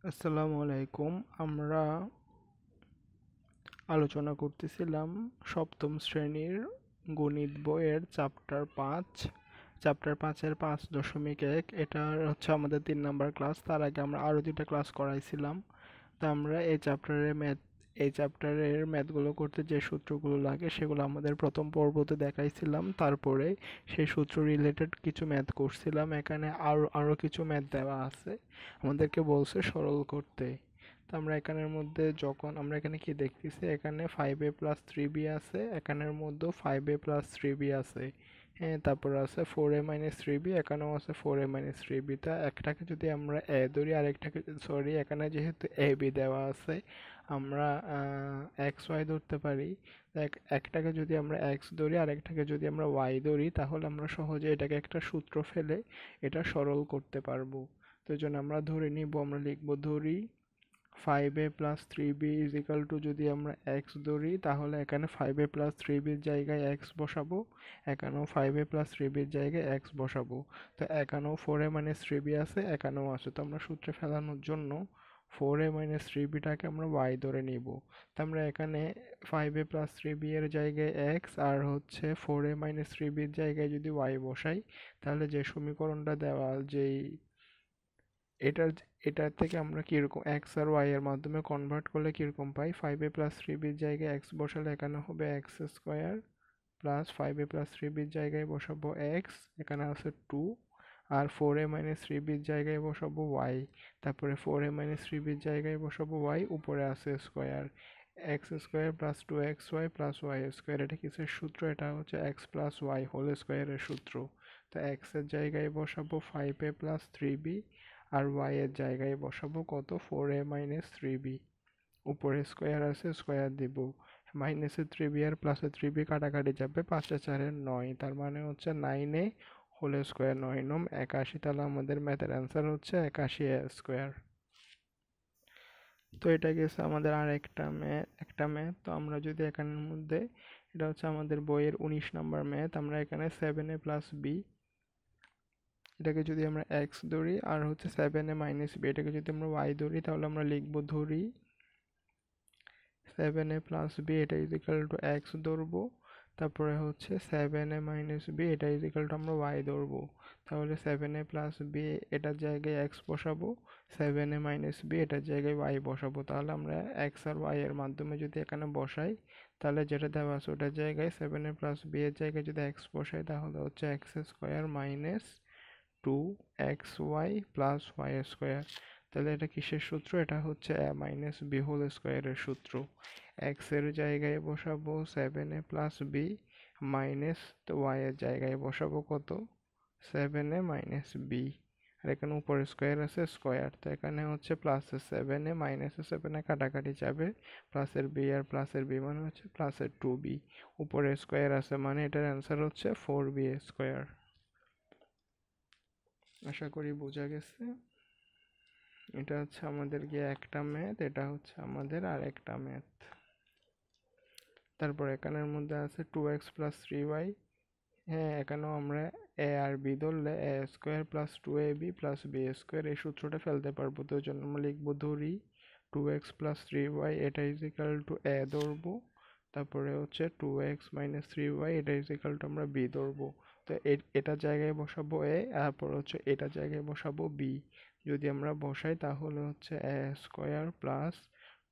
আসসালামু আলাইকুম। আমরা আলোচনা করতেছিলাম সপ্তম শ্রেণীর গণিত বইয়ের চ্যাপ্টার 5 এর 5.1। এটা হচ্ছে আমাদের 3 নাম্বার ক্লাস। তার আগে আমরা আরো 2টা ক্লাস করাইছিলাম। তা আমরা এই চ্যাপ্টারের ম্যাথগুলো করতে যে সূত্রগুলো লাগে সেগুলো আমাদের প্রথম পর্বতে দেখাইছিলাম। তারপরে সেই সূত্র রিলেটেড কিছু ম্যাথ করছিলাম। এখানে আরো কিছু ম্যাথ দেওয়া আছে, আমাদেরকে বলছে সরল করতে। তো আমরা এখানের মধ্যে যখন আমরা এখানে কি দেখতেছি, এখানে 5a+3b আছে, এখানের মধ্যে 5a+3b আছে। হ্যাঁ, তারপর আছে 4a-3b, এখানেও আছে 4a-3b। তা একটাকে যদি আমরা a ধরি, আরেকটাকে সরি, এখানে যেহেতু ab দেওয়া আছে, আমরা xy ধরতে পারি। একটাকে যদি আমরা x ধরি, আরেকটাকে যদি আমরা y ধরি, তাহলে আমরা সহজে এটাকে একটা সূত্র ফেলে এটা সরল করতে পারবো। তো এই জন্য আমরা ধরে নিব, আমরা লিখবো ধরি 5a+3b ইজ ইকাল টু, যদি আমরা x ধরি তাহলে এখানে 5a+3bর জায়গায় x বসাবো, এখানেও 5a+3bর জায়গায় x বসাবো। তো এখানেও 4a-3b আছে, এখানেও আছে। তো আমরা সূত্রে ফেলানোর জন্য 4a-3bটাকে আমরা y ধরে নিব। তো আমরা এখানে 5a+3b এর জায়গায় x আর হচ্ছে 4a-3bর জায়গায় যদি y বসাই, তাহলে যে সমীকরণটা দেওয়া, যেই এটার এটার থেকে আমরা কিরকম x আর y এর মাধ্যমে কনভার্ট করলে কিরকম পাই, 5a+3bর জায়গায় x বসালে এখানে হবে x² প্লাস 5a+3bর জায়গায় বসাবো x, এখানে আছে 2, আর 4a-3bর জায়গায় বসাবো y, তারপরে 4a-3bর জায়গায় বসাবো y, উপরে আছে square, x² plus 2xy plus y²। এটা কিসের সূত্র? এটা হচ্ছে x প্লাস y হোল স্কোয়ারের সূত্র। তো x এর জায়গায় বসাবো 5a+3b, আর y এর জায়গায় বসাবো কত, 4a-3b। উপরে স্কোয়ার আছে, স্কোয়ার দিব, মাইনাসের 3b আর প্লাসের 3b কাটাকাটি যাবে, 5 আর 4 9, তার মানে হচ্ছে 9a হোল স্কোয়ার, 9×9 = 81। তাহলে আমাদের ম্যাথের অ্যান্সার হচ্ছে 81a²। তো এটা গেছে আমাদের আর একটা ম্যাথ। তো আমরা যদি এখানের মধ্যে, এটা হচ্ছে আমাদের বইয়ের 19 নাম্বার ম্যাথ। আমরা এখানে 7a+b, এটাকে যদি আমরা x ধরি, আর হচ্ছে 7a-b, এটাকে যদি আমরা y ধরি, তাহলে আমরা লিখবো ধরি 7a+b, এটা ইজ ইকাল টু x ধরবো, তারপরে হচ্ছে 7a-b, এটা ইজ ইকাল টু আমরা y ধরবো। তাহলে 7a+b এটার জায়গায় x বসাবো, 7a-b এটার জায়গায় y বসাবো। তাহলে আমরা x আর y এর মাধ্যমে যদি এখানে বসাই, তাহলে যেটা দেওয়া আছে ওটার জায়গায় 7a+b এর জায়গায় যদি x বসাই, তাহলে হচ্ছে x² minus 2xy plus y²। তাহলে এটা কিসের সূত্র? এটা হচ্ছে a-b হোল স্কোয়ারের সূত্র। x এর জায়গায় বসাবো 7a+b মাইনাস, তো y এর জায়গায় বসাবো কত, 7a-b, আর এখানে উপরে স্কোয়ার আছে, স্কোয়ার। তো এখানে হচ্ছে প্লাসের 7a মাইনাসের 7a কাটাকাটি যাবে, প্লাসের b আর প্লাসের b মানে হচ্ছে প্লাসের 2b, উপরে স্কোয়ার আছে মানে এটার অ্যান্সার হচ্ছে 4b²। আশা করি বোঝা গেছে। এটা হচ্ছে আমাদের গিয়ে একটা ম্যাথ, এটা হচ্ছে আমাদের আর একটা ম্যাথ। তারপর এখানের মধ্যে আছে 2x+3y। হ্যাঁ, এখানেও আমরা a আর b ধরলে a² plus 2ab plus b² এই সূত্রটা ফেলতে পারবো। তো ওই জন্য আমরা লিখবো ধরি 2x+3y, এটা ইজ ইকাল টু a ধরবো, তারপরে হচ্ছে 2x-3y, এটা ইজ ইকাল টু আমরা b ধরবো। তো এটার জায়গায় বসাবো a, তারপর হচ্ছে এটার জায়গায় বসাবো b। যদি আমরা বসাই তাহলে হচ্ছে a² plus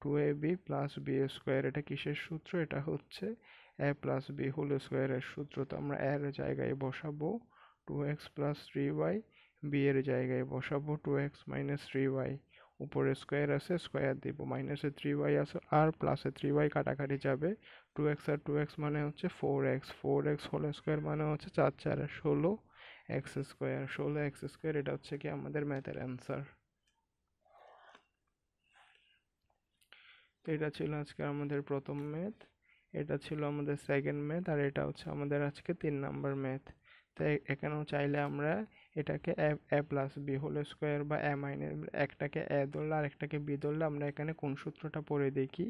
2ab plus b²। এটা কিসের সূত্র? এটা হচ্ছে a প্লাস b হোল স্কোয়ারের সূত্র। তো আমরা a এর জায়গায় বসাবো 2x+3y, b এর জায়গায় বসাবো 2x-3y, উপরে স্কোয়ার আছে, স্কোয়ার দিব, মাইনাসে 3y আছে আর প্লাসে 3y কাটাকাটি যাবে, 2x আর 2x মানে হচ্ছে 4x, 4x হোল স্কোয়ার মানে হচ্ছে 4×4 = 16x², 16x²। এটা হচ্ছে কি আমাদের ম্যাথের অ্যান্সার। তো এটা ছিল আজকে আমাদের প্রথম ম্যাথ, এটা ছিল আমাদের সেকেন্ড ম্যাথ, আর এটা হচ্ছে আমাদের আজকে 3 নাম্বার ম্যাথ। তো এখানেও চাইলে আমরা এটাকে a plus B whole square বা a মাইনাস, একটাকে a ধরলে আর একটাকে b ধরলে আমরা এখানে কোন সূত্রটা পড়ে দেখি।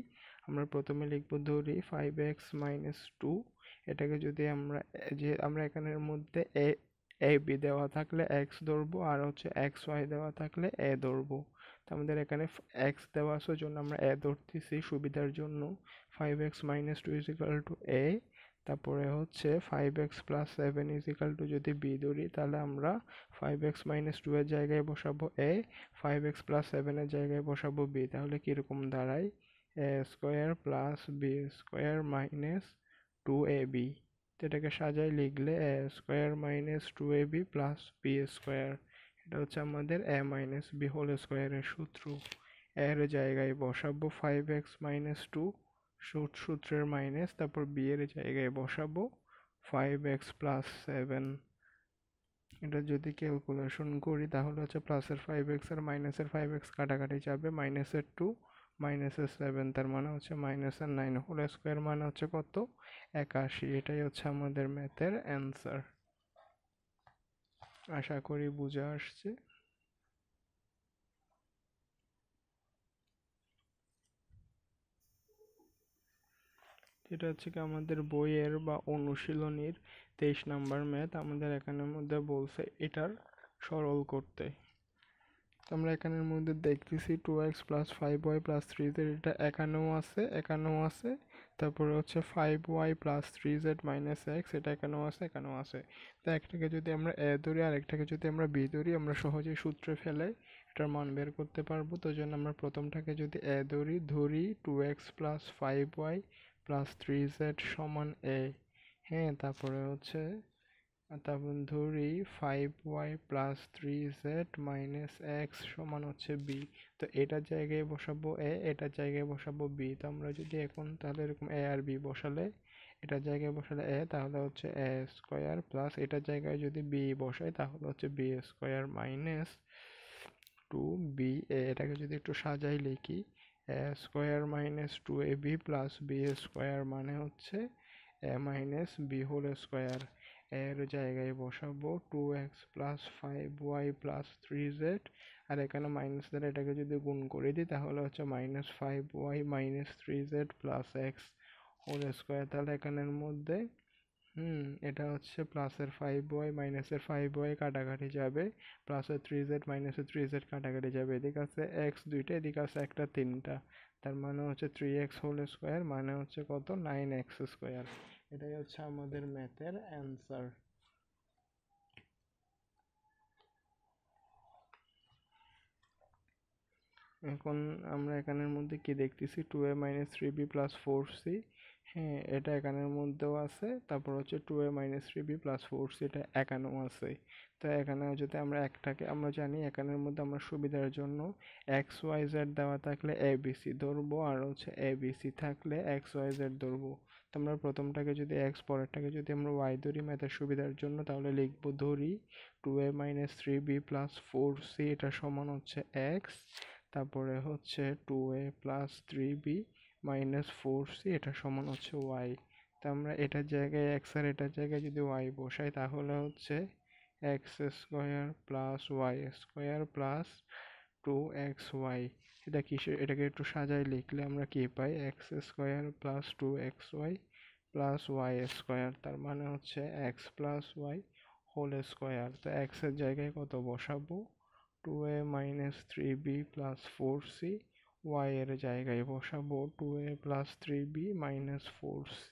আমরা প্রথমে লিখবো ধরি 5x-2, এটাকে যদি আমরা, যে আমরা এখানের মধ্যে a b দেওয়া থাকলে x ধরবো, আর হচ্ছে xy দেওয়া থাকলে a ধরবো। তো আমাদের এখানে এক্স দেওয়া আছে ওই জন্য আমরা এ ধরতেছি সুবিধার জন্য। 5x - 2 = a, তারপরে হচ্ছে 5x + 7 = যদি b ধরি তাহলে আমরা 5x - 2 এর জায়গায় বসাবো a, 5x + 7 এর জায়গায় বসাবো b, তাহলে কিরকম দাঁড়ায় a square plus b square minus 2ab। তো এটাকে সাজাই লিখলে a square minus 2ab plus b square, এটা হচ্ছে আমাদের a মাইনাস b হোল স্কোয়ারের সূত্র। এর জায়গায় বসাবো 5x - 2 সূত্রের মাইনাস, তারপর b এর জায়গায় বসাবো 5x + 7। এটা যদি ক্যালকুলেশন করি তাহলে হচ্ছে প্লাসের 5x আর মাইনাসের 5x কাটাকাটি যাবে, মাইনাসের 2 মাইনাসের 7, তার মানে হচ্ছে মাইনাসের 9 হোল স্কোয়ার মানে হচ্ছে কত 81। এটাই হচ্ছে আমাদের ম্যাথের অ্যান্সার। আশা করি বুঝে আসছে। এটা হচ্ছে কি আমাদের বইয়ের বা অনুশীলনীর 23 নাম্বার ম্যাথ। আমাদের এখানের মধ্যে বলছে এটার সরল করতে। আমরা এখানের মধ্যে দেখতেছি 2x + 5y + 3z, এটা এখানেও আছে, তারপরে হচ্ছে 5y + 3z - x, এটা এখানেও আছে। তো একটাকে যদি আমরা a ধরি আর একটাকে যদি আমরা b ধরি, আমরা সহজেই সূত্রে ফেলে এটার মান বের করতে পারবো। তো জন্য আমরা প্রথমটাকে যদি a ধরি 2x + 5y + 3z = a, হ্যাঁ, তারপরে হচ্ছে তারপর ধরি 5y + 3z - x = b। তো এটার জায়গায় বসাবো a, এটার জায়গায় বসাবো b। তো আমরা যদি এখন তাহলে এরকম a আর b বসালে, এটার জায়গায় বসালে a তাহলে হচ্ছে a স্কোয়ার প্লাস এটার জায়গায় যদি b বসাই তাহলে হচ্ছে b স্কোয়ার মাইনাস 2ba। এটাকে যদি একটু সাজাই লিখি a square minus 2ab plus b square মানে হচ্ছে a minus b whole square. এর জায়গায় বসাবো 2x + 5y + 3z, আর এখানে মাইনাস দ্বারা এটাকে যদি গুণ করে দিই তাহলে হচ্ছে -5y - 3z + x whole square. তাহলে এখানের মধ্যে এটা হচ্ছে প্লাসের 5y মাইনাসের 5y কাটাকাটি যাবে, প্লাসের 3z মাইনাসের 3z কাটাকাটি যাবে, এদিকে আছে x দুইটা, এদিকে আছে একটা তিনটা, তার মানে হচ্ছে 3x হোল স্কোয়ার মানে হচ্ছে কত 9x স্কোয়ার। এটাই হচ্ছে আমাদের ম্যাথের অ্যান্সার। এখন আমরা এখানের মধ্যে কি দেখতেছি 2a - 3b + 4c, হ্যাঁ এটা এখানের মধ্যেও আছে, তারপর হচ্ছে 2a - 3b + 4c এটা এখানেও আছে। তো এখানে যদি আমরা একটাকে আমরা জানি এখানের মধ্যে আমরা সুবিধার জন্য x y z দেওয়া থাকলে abc ধরবো, আর হচ্ছে abc থাকলে x y z ধরবো। তো আমরা প্রথমটাকে যদি x, পরেরটাকে যদি আমরা y ধরি ম্যাথের সুবিধার জন্য, তাহলে লিখবো ধরি 2a - 3b + 4c এটা সমান হচ্ছে x, তারপরে হচ্ছে 2a + 3b - 4c এটা সমান হচ্ছে y। তো আমরা এটার জায়গায় x আর এটার জায়গায় যদি y বসাই তাহলে হচ্ছে x square plus y square plus 2xy। এটা কিসের, এটাকে একটু সাজাই লিখলে আমরা কি পাই x square plus 2xy plus y square, তার মানে হচ্ছে x plus y whole square. তো x এর জায়গায় কত বসাবো 2a - 3b + 4c, y এর জায়গায় বসাবো 2a + 3b - 4c।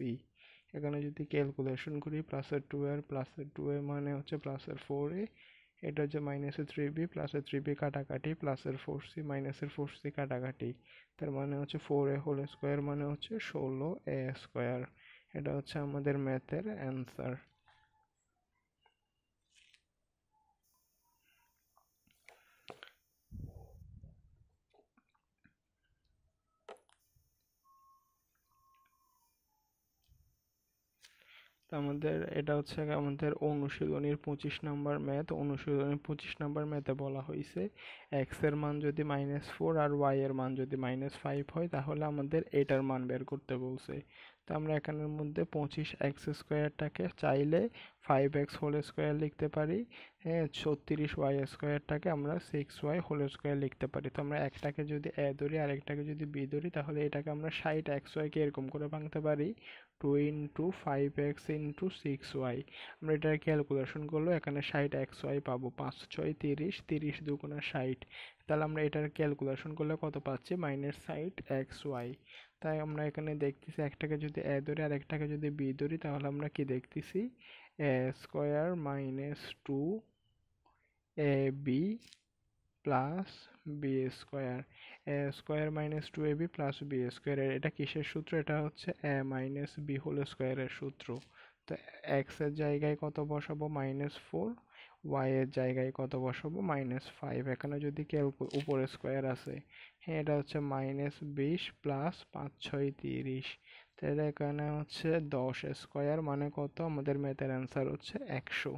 এখানে যদি ক্যালকুলেশন করি প্লাসের 2 আর প্লাসের 2a মানে হচ্ছে প্লাসের 4a, এটা হচ্ছে মাইনাসের 3b প্লাসের 3b কাটাকাটি, প্লাসের 4c মাইনাসের 4c কাটাকাটি, তার মানে হচ্ছে 4a হোল স্কোয়ার মানে হচ্ছে 16a স্কোয়ার। এটা হচ্ছে আমাদের ম্যাথের অ্যান্সার। তো আমাদের এটা হচ্ছে আমাদের অনুশীলনীর 25 নাম্বার ম্যাথ। অনুশীলনীর 25 নাম্বার ম্যাথে বলা হয়েছে এক্স এর মান যদি -4 আর ওয়াই এর মান যদি -5 হয় তাহলে আমাদের এটার মান বের করতে বলছে। তো আমরা এখানের মধ্যে 25x স্কোয়ারটাকে চাইলে 5x হোল স্কোয়ার লিখতে পারি, হ্যাঁ 36y স্কোয়ারটাকে আমরা 6y হোল স্কোয়ার লিখতে পারি। তো আমরা একটাকে যদি a ধরি আর একটাকে যদি b ধরি তাহলে এটাকে আমরা 60xy কে এরকম করে ভাঙতে পারি 2 × 5x × 6y। আমরা এটার ক্যালকুলেশন করলে এখানে 60xy পাবো। 5 6 30, 30 দুগুণা 60। তাহলে আমরা এটার ক্যালকুলেশন করলে কত পাচ্ছি? -60xy। তাই আমরা এখানে দেখতেছি একটাকে যদি a ধরি আর একটাকে যদি b ধরি, তাহলে আমরা কি দেখতেছি? a square minus 2ab plus b square. A square minus 2ab plus b square, এটা কিসের সূত্র? এটা হচ্ছে এ মাইনাস বি হোল স্কোয়ারের সূত্র। তো এক্স এর জায়গায় কত বসাবো? -4। ওয়াই এর জায়গায় কত বসাবো? -5। এখানে যদি উপরে স্কোয়ার আছে, হ্যাঁ এটা হচ্ছে -20 প্লাস 5 6 30। তাহলে এখানে হচ্ছে 10 স্কোয়ার মানে কত? আমাদের ম্যাথের অ্যান্সার হচ্ছে 100।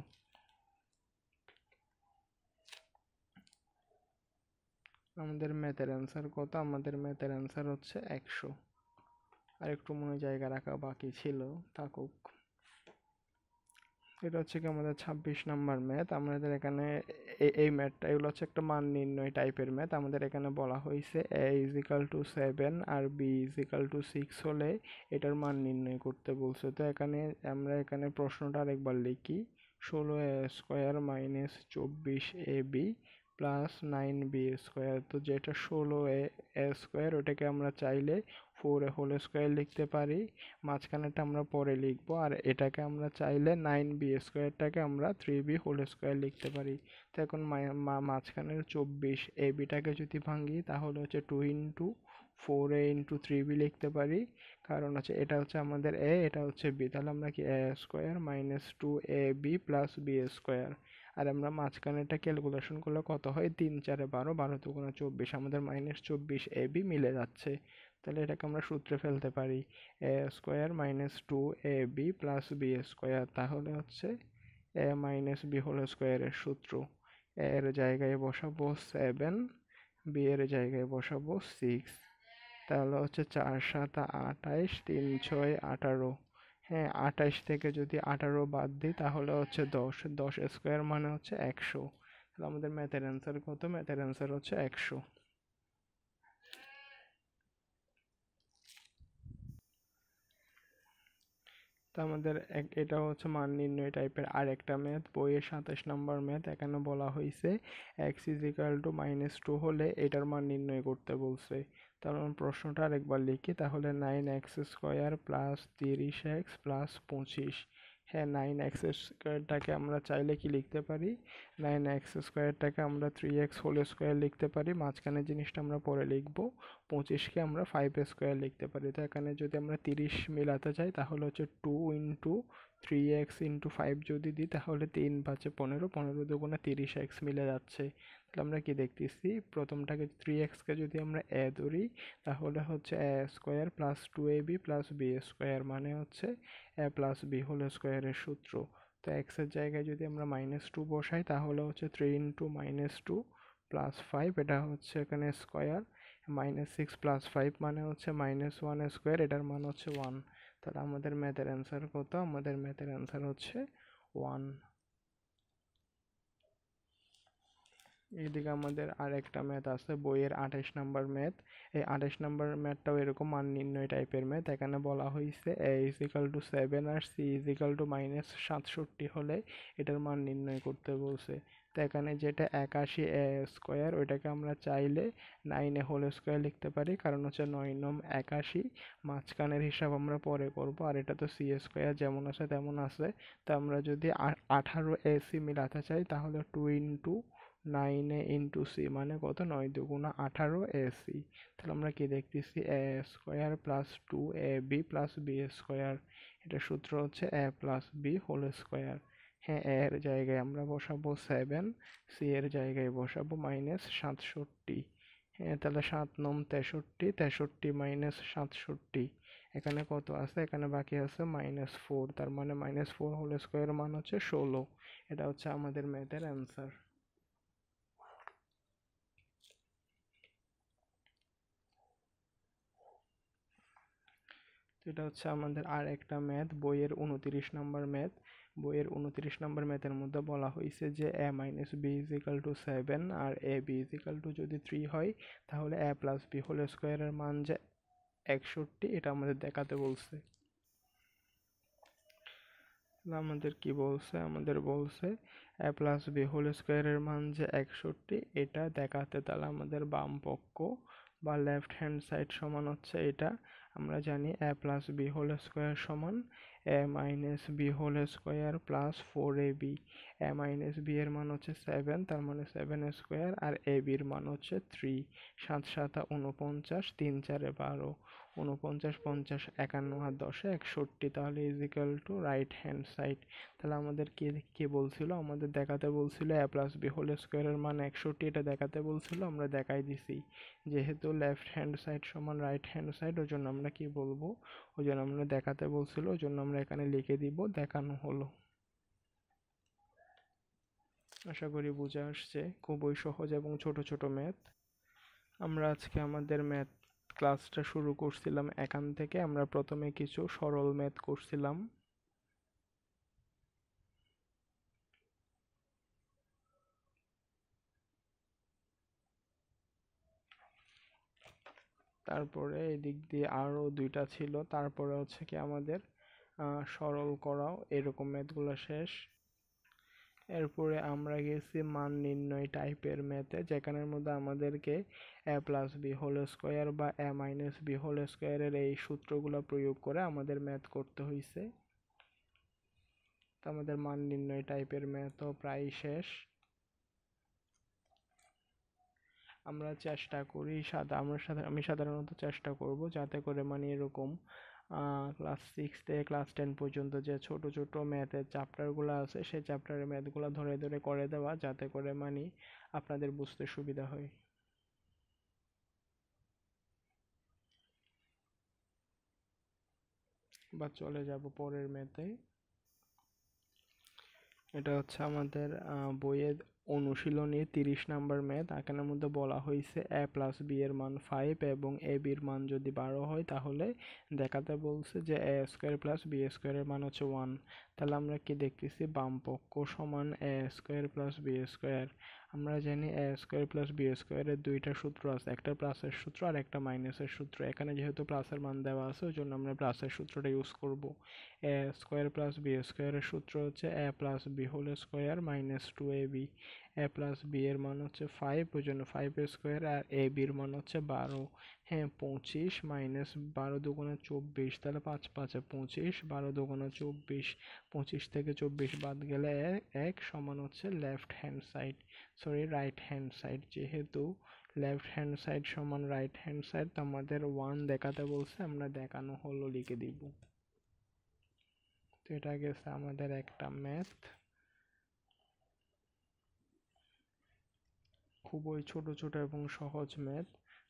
আমাদের ম্যাথের অ্যান্সার কত? আমাদের ম্যাথের অ্যান্সার হচ্ছে 100। আর একটু মনে জায়গা রাখা বাকি ছিল, থাকুক। এটা হচ্ছে কি আমাদের 26 নাম্বার ম্যাথ। আমাদের এখানে এই ম্যাথটা, এগুলো হচ্ছে একটা মান নির্ণয় টাইপের ম্যাথ। আমাদের এখানে বলা হয়েছে a = 7 আর b = 6 হলে এটার মান নির্ণয় করতে বলছে। তো এখানে আমরা এখানে প্রশ্নটা আরেকবার লিখি। 16a² minus 24ab plus 9b square. তো যেটা 16a² ওটাকে আমরা চাইলে 4a হোল স্কোয়ার লিখতে পারি, মাঝখানেরটা আমরা পরে লিখবো। আর এটাকে আমরা চাইলে 9b² আমরা 3b হোল স্কোয়ার লিখতে পারি। তো এখন মাঝখানের 24 ab-টাকে যদি ভাঙি, তাহলে হচ্ছে 2 × 4a × 3b লিখতে পারি। কারণ হচ্ছে এটা হচ্ছে আমাদের a, এটা হচ্ছে b। তাহলে আমরা কি a² minus 2ab plus b²। আর আমরা মাঝখানেরটা ক্যালকুলেশন করলে কত হয়? 3 4 12, 12 2 24, আমাদের -24ab মিলে যাচ্ছে। তাহলে এটাকে আমরা সূত্রে ফেলতে পারি, a² minus 2ab plus b²। তাহলে হচ্ছে a মাইনাস b হোল স্কোয়ারের সূত্র। a এর জায়গায় বসাবো 7, b এর জায়গায় বসাবো 6। তাহলে হচ্ছে 4 7 28, 3 6 18। হ্যাঁ 28 থেকে যদি 18 বাদ দিই তাহলে হচ্ছে 10, 10 স্কোয়ার মানে হচ্ছে 100। তাহলে আমাদের ম্যাথের অ্যান্সার কত? ম্যাথের অ্যান্সার হচ্ছে 100। তো আমাদের এটা হচ্ছে মান নির্ণয় টাইপের আর একটা ম্যাথ, বইয়ের 27 নম্বর ম্যাথ। এখানে বলা হয়েছে x = -2 হলে এটার মান নির্ণয় করতে বলছে। তাহলে আমরা প্রশ্নটা আরেকবার লিখি, তাহলে 9x² প্লাস 30x প্লাস 25। হ্যাঁ 9x²টাকে আমরা চাইলে কি লিখতে পারি? 9x²টাকে আমরা 3x হোল স্কোয়ার লিখতে পারি, মাঝখানে জিনিসটা আমরা পরে লিখবো। 25কে আমরা 5² লিখতে পারি। তো এখানে যদি আমরা 30 মিলাতে চাই, তাহলে হচ্ছে 2 × 3x × 5 যদি দিই, তাহলে 3 5 15, 15 দুগুণে 30x মিলে যাচ্ছে। তাহলে আমরা কি দেখতেছি? প্রথমটাকে 3x-কে যদি আমরা a ধরি, তাহলে হচ্ছে a² plus 2ab plus b² মানে হচ্ছে a প্লাস b হোল স্কোয়ারের সূত্র। তো x এর জায়গায় যদি আমরা -2 বসাই, তাহলে হচ্ছে 3 × -2 প্লাস 5, এটা হচ্ছে এখানে স্কোয়ার। -6 প্লাস 5 মানে হচ্ছে -1², এটার মান হচ্ছে 1। তাহলে আমাদের ম্যাথের অ্যান্সার কত? আমাদের ম্যাথের অ্যান্সার হচ্ছে 1। এদিকে আমাদের আর একটা ম্যাথ আছে, বইয়ের 28 নাম্বার ম্যাথ। এই 28 নাম্বার ম্যাথটাও এরকম মান নির্ণয় টাইপের ম্যাথ। এখানে বলা হয়েছে a = 7 আর c = -67 হলে এটার মান নির্ণয় করতে বলছে। তো এখানে যেটা 81a² ওইটাকে আমরা চাইলে 9a হোল স্কোয়ার লিখতে পারি, কারণ হচ্ছে 9 9 81। মাঝখানের হিসাব আমরা পরে করব। আর এটা তো c² যেমন আছে তেমন আছে। তো আমরা যদি 18ac মিলাতে চাই, তাহলে 2 × 9a × c মানে কত? 9 2 18ac। তাহলে আমরা কি দেখতেছি? a² plus 2ab plus b²। এটা সূত্র হচ্ছে a plus b whole square. হ্যাঁ a এর জায়গায় আমরা বসাবো 7, c এর জায়গায় বসাবো -67। হ্যাঁ তাহলে 7 9 63, 63 -67। এখানে কত আছে? এখানে বাকি আছে -4। তার মানে -4 হোল স্কোয়ার মান হচ্ছে 16। এটা হচ্ছে আমাদের ম্যাথের অ্যান্সার। এটা হচ্ছে আমাদের আর একটা ম্যাথ, বইয়ের 29 নম্বর ম্যাথ। বইয়ের 29 নম্বর ম্যাথের মধ্যে বলা হয়েছে যে a মাইনাস b = 7 আর a b যদি 3 হয়, তাহলে a প্লাস b হোল স্কোয়ারের মান যে 61, এটা আমাদের দেখাতে বলছে। আমাদের কি বলছে, আমাদের বলছে a প্লাস বি হোল স্কোয়ারের মান যে 61 এটা দেখাতে, তাহলে আমাদের বাম পক্ষ বা লেফট হ্যান্ড সাইড সমান হচ্ছে এটা। আমরা জানি a plus B whole square সমান a minus b whole square plus 4ab। a minus b এর মান হচ্ছে 7, তার মানে 7 স্কোয়ার, আর a বির মান হচ্ছে 3। 7 7 49, 3 4 12, 49 50 51 আর 10 61, তাহলে is equal to right hand side. তাহলে আমাদের কি কি বলছিল, আমাদের দেখাতে বলছিল a প্লাস বি হোল স্কোয়ারের মান 61, এটা দেখাতে বলছিল, আমরা দেখাই দিছি। যেহেতু লেফট হ্যান্ড সাইড সমান রাইট হ্যান্ড সাইড, ওই জন্য আমরা কি বলবো, ওই জন্য আমরা দেখাতে বলছিল, ওই জন্য আমরা এখানে লিখে দিব দেখানো হলো। আশা করি বুঝে আসছে, খুবই সহজ এবং ছোট ছোট ম্যাথ। আমরা আজকে আমাদের ম্যাথ ক্লাসটা শুরু করছিলাম এখান থেকে। আমরা প্রথমে কিছু সরল ম্যাথ করছিলাম। তারপরে এদিক দিয়ে আরো দুইটা ছিল, তারপরে হচ্ছে কি আমাদের সরল করাও, এরকম ম্যাথগুলো শেষ। এরপরে আমরা গেছি মান নির্ণয় টাইপের ম্যাথে, যেখানের মধ্যে আমাদেরকে a plus B whole square বা a মাইনাস বি হোল স্কোয়ারের এই সূত্রগুলো প্রয়োগ করে আমাদের ম্যাথ করতে হয়েছে। তো আমাদের মান নির্ণয় টাইপের ম্যাথও প্রায় শেষ। আমরা চেষ্টা করি আমি সাধারণত চেষ্টা করব যাতে করে মানে এরকম ক্লাস 6 থেকে ক্লাস 10 পর্যন্ত যে ছোট ছোট ম্যাথের চ্যাপ্টারগুলো আছে, সেই চ্যাপ্টারের ম্যাথগুলো ধরে ধরে করে দেওয়া, যাতে করে মানে আপনাদের বুঝতে সুবিধা হয়। বা চলে যাব পরের ম্যাথে। এটা হচ্ছে আমাদের বইয়ের অনুশীলনী 30 নাম্বার ম্যাথ। এখানের মধ্যে বলা হয়েছে a প্লাস বি এর মান 5 এবং a বির মান যদি 12 হয়, তাহলে দেখাতে বলছে যে a স্কোয়ার প্লাস বি স্কোয়ারের মান হচ্ছে 1। তাহলে আমরা কি দেখতেছি, বাম পক্ষ সমান a square plus b square. আমরা জানি a স্কোয়ার প্লাস বি স্কোয়ারের দুইটা সূত্র আছে, একটা প্লাসের সূত্র আর একটা মাইনাসের সূত্র। এখানে যেহেতু প্লাসের মান দেওয়া আছে, ওই জন্য আমরা প্লাসের সূত্রটা ইউজ করব। এ স্কোয়ার প্লাস বি স্কোয়ারের সূত্র হচ্ছে A plus B whole square minus 2ab। A plus B এর মান হচ্ছে 5, ওই জন্য 5 স্কোয়ার, আর এ বির মান হচ্ছে 12। হ্যাঁ, 25 মাইনাস 12 দুগুণে 24, তাহলে 5 5 25, 12 দুগুণে 24, 25 থেকে 24 বাদ গেলে 1 সমান হচ্ছে left hand side, sorry right hand side. যেহেতু লেফট হ্যান্ড সাইড সমান রাইট হ্যান্ড সাইড, তো আমাদের 1 দেখাতে বলছে, আমরা দেখানো হলো লিখে দিব। তো এটা গেছে আমাদের একটা ম্যাথ, খুবই ছোট ছোট এবং সহজ ম্যাথ।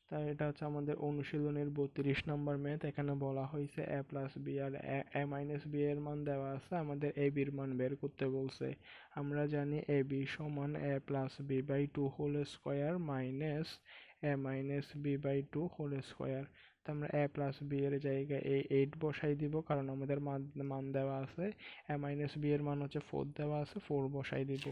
তাই এটা হচ্ছে আমাদের অনুশীলনের 32 নম্বর ম্যাথ। এখানে বলা হয়েছে a প্লাস বি আর a মাইনাস বি এর মান দেওয়া আছে, আমাদের a বির মান বের করতে বলছে। আমরা জানি a b সমান a plus b by 2 whole square minus a minus b by 2 whole square. তো আমরা a প্লাস বি এর জায়গায় এই 8 বসাই দিব, কারণ আমাদের মান দেওয়া আছে। a মাইনাস বি এর মান হচ্ছে 4 দেওয়া আছে, 4 বসাই দিব।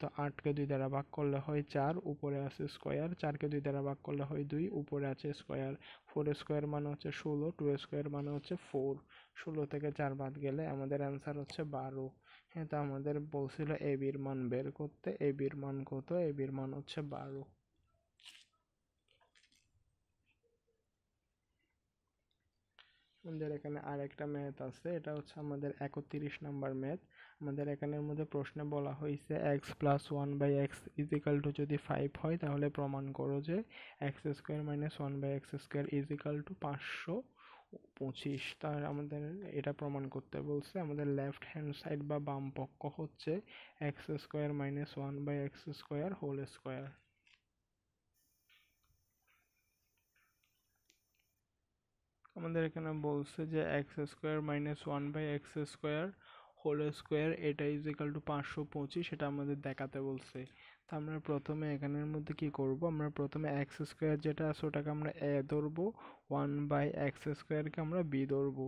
তো 8কে 2 দ্বারা ভাগ করলে হয় 4, উপরে আছে স্কোয়ার। 4কে 2 দ্বারা ভাগ করলে হয় 2, উপরে আছে স্কোয়ার। 4 স্কোয়ার মানে হচ্ছে 16, 2 স্কোয়ার মানে হচ্ছে 4। 16 থেকে 4 বাদ গেলে আমাদের অ্যান্সার হচ্ছে 12। হ্যাঁ, তো আমাদের বলছিল এ বির মান বের করতে। এ বির মান কত? এ বির মান হচ্ছে 12। আমাদের এখানে আর একটা ম্যাথ আছে, এটা হচ্ছে আমাদের 31 নাম্বার ম্যাথ। আমাদের এখানের মধ্যে প্রশ্নে বলা হয়েছে x plus one by x is equal to যদি 5 হয়, তাহলে প্রমাণ করো যে x square minus one by x square is equal to 525। তার আমাদের এটা প্রমাণ করতে বলছে। আমাদের লেফট হ্যান্ড সাইড বা বাম পক্ষ হচ্ছে x square minus one by x square whole square. আমাদের এখানে বলছে যে x square minus one by x square whole square এটা ইজ ইকাল টু 525, এটা আমাদের দেখাতে বলছে। তা আমরা প্রথমে এখানের মধ্যে কি করব, আমরা প্রথমে এক্স স্কোয়ার যেটা আছে ওটাকে আমরা এ ধরবো, ওয়ান বাই এক্স স্কোয়ারকে আমরা বি ধরবো।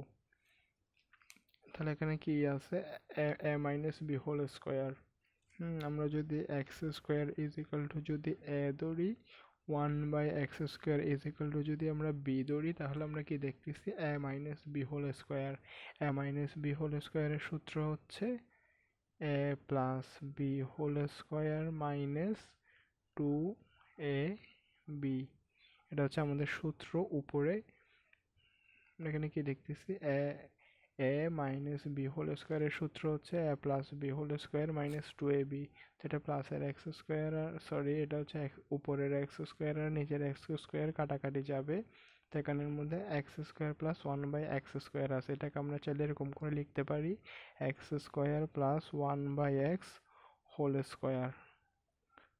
তাহলে এখানে কি আছে, এ মাইনাস বি হোল স্কোয়ার। আমরা যদি x square is equal to যদি এ ধরি, 1/x² ইজ ইকুয়াল টু যদি আমরা বি ধরি তাহলে আমরা কি দেখতেছি a minus b whole square. a minus b whole স্কোয়ারের সূত্র হচ্ছে a plus B whole square minus 2ab। এটা হচ্ছে আমাদের সূত্র উপরে। এখানে কি দেখতেছি a মাইনাস বি হোল স্কোয়ারের সূত্র হচ্ছে a plus B whole square minus 2ab। যেটা প্লাসের এক্স স্কোয়ার আর সরি এটা হচ্ছে উপরের এক্স স্কোয়ার আর নিচের এক্স স্কোয়ার কাটাকাটি যাবে। তো এখানের মধ্যে এক্স স্কোয়ার প্লাস 1/x² আছে। এটাকে আমরা চাইলে এরকম করে লিখতে পারি x square plus 1/x whole square.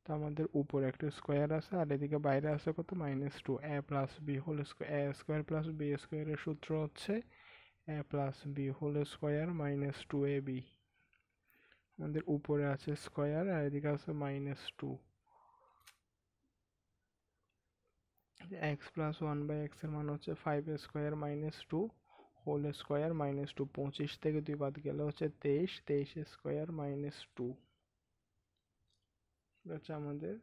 তো আমাদের উপরে একটা স্কোয়ার আছে আর এদিকে বাইরে আছে কত -2। a plus B whole square a square plus b স্কোয়ারের সূত্র হচ্ছে a plus B whole square minus 2ab। আমাদের উপরে আছে স্কোয়ার আর এদিকে আছে -2। এক্স প্লাস 1/x এর মান হচ্ছে 5² মাইনাস 2 হোল স্কোয়ার -2। 25 থেকে 2 বাদ গেলে হচ্ছে 23। 23 স্কোয়ার -2 হচ্ছে আমাদের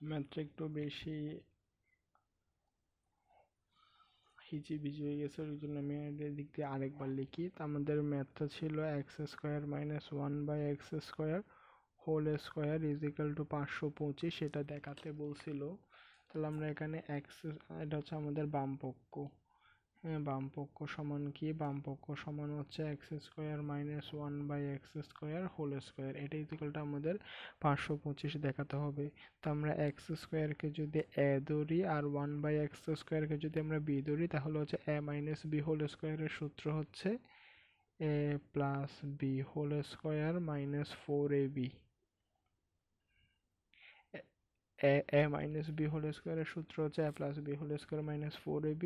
ম্যাথটা একটু বেশি হিজিবিজি হয়ে গেছে, ওই জন্য আমি এদিক দিয়ে আরেকবার লিখি। তো আমাদের ম্যাথটা ছিল x² minus 1/x² whole square is equal to 525, সেটা দেখাতে বলছিল। তাহলে আমরা এখানে এটা হচ্ছে আমাদের বাম পক্ষ। হ্যাঁ, বাম পক্ষ সমান কি? বাম পক্ষ সমান হচ্ছে x² minus 1/x² whole square. এটা ইকুয়ালটা আমাদের 525 দেখাতে হবে। তো আমরা x² কে যদি a ধরি আর 1/x² কে যদি আমরা b ধরি তাহলে হচ্ছে a মাইনাস b হোল স্কোয়ারের সূত্র হচ্ছে a plus b whole square minus 4ab। a minus b whole স্কোয়ারের সূত্র হচ্ছে a plus B whole square minus 4ab।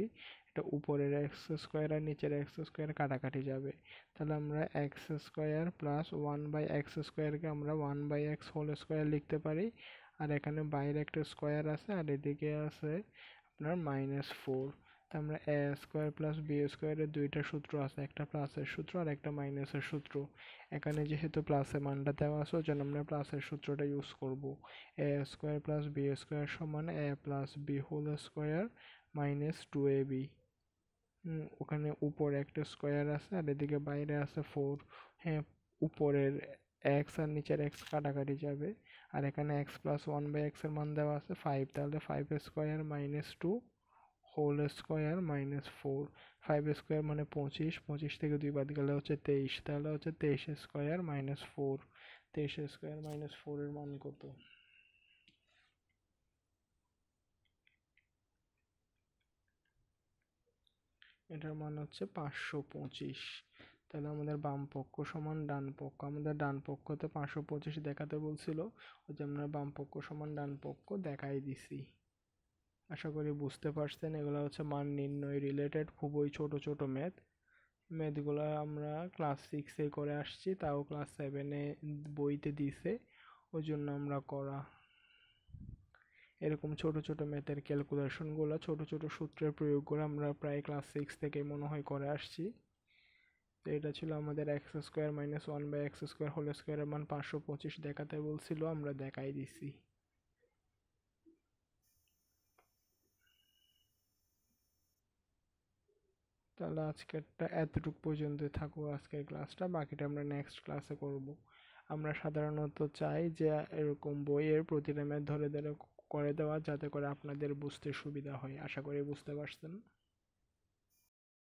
এটা উপরের এক্স স্কোয়ার আর নিচের এক্স স্কোয়ার কাটাকাটি যাবে। তাহলে আমরা x² প্লাস 1/x² আমরা 1/x হোল স্কোয়ার লিখতে পারি। আর এখানে বাইরে একটা স্কোয়ার আছে আর এদিকে আছে আপনার -4। তা আমরা a² প্লাস b² দুইটা সূত্র আছে, একটা প্লাসের সূত্র আর একটা মাইনাসের সূত্র। এখানে যেহেতু প্লাসের মানটা দেওয়া আছে ওই জন্য আমরা প্লাসের সূত্রটা ইউজ করব। a² প্লাস b² সমান a plus B whole square minus 2ab। ওখানে উপরে একটা স্কোয়ার আছে আর এদিকে বাইরে আছে 4। হ্যাঁ, উপরের এক্স আর নিচের এক্স কাটাকাটি যাবে। আর এখানে এক্স প্লাস 1/x এর মান দেওয়া আছে 5, তাহলে 5² মাইনাস 2 হোল স্কোয়ার মাইনাস 4। 5² মানে 25। 25 থেকে 2 বাদ গেলে হচ্ছে 23, তাহলে হচ্ছে 23² মাইনাস 4। 23² মাইনাস 4 এর মান কত? এটার মান হচ্ছে 525। তাহলে আমাদের বাম পক্ষ সমান ডান পক্ষ। আমাদের ডান পক্ষতে 525 দেখাতে বলছিল, ওই যে আমরা বাম পক্ষ সমান ডান পক্ষ দেখাই দিছি। আশা করি বুঝতে পারছেন। এগুলো হচ্ছে মান নির্ণয় রিলেটেড খুবই ছোট ছোট ম্যাথগুলো আমরা ক্লাস 6-এ করে আসছি, তাও ক্লাস 7-এ বইতে দিছে, ওই জন্য আমরা করা। এরকম ছোট ছোট ম্যাথের ক্যালকুলেশনগুলো, ছোট ছোট সূত্রের প্রয়োগগুলো আমরা প্রায় ক্লাস 6 থেকে মনে হয় করে আসছি। তো এটা ছিল আমাদের x² মাইনাস 1/x² হোল স্কোয়ারের মান 525 দেখাতে বলছিল, আমরা দেখাই দিছি। তাহলে আজকেরটা এতটুকু পর্যন্ত থাকুক আজকের ক্লাসটা, বাকিটা আমরা নেক্সট ক্লাসে করব। আমরা সাধারণত চাই যে এরকম বইয়ের প্রতিটা ম্যাথ ধরে ধরে করে দেওয়া, যাতে করে আপনাদের বুঝতে সুবিধা হয়। আশা করি বুঝতে পারছেন।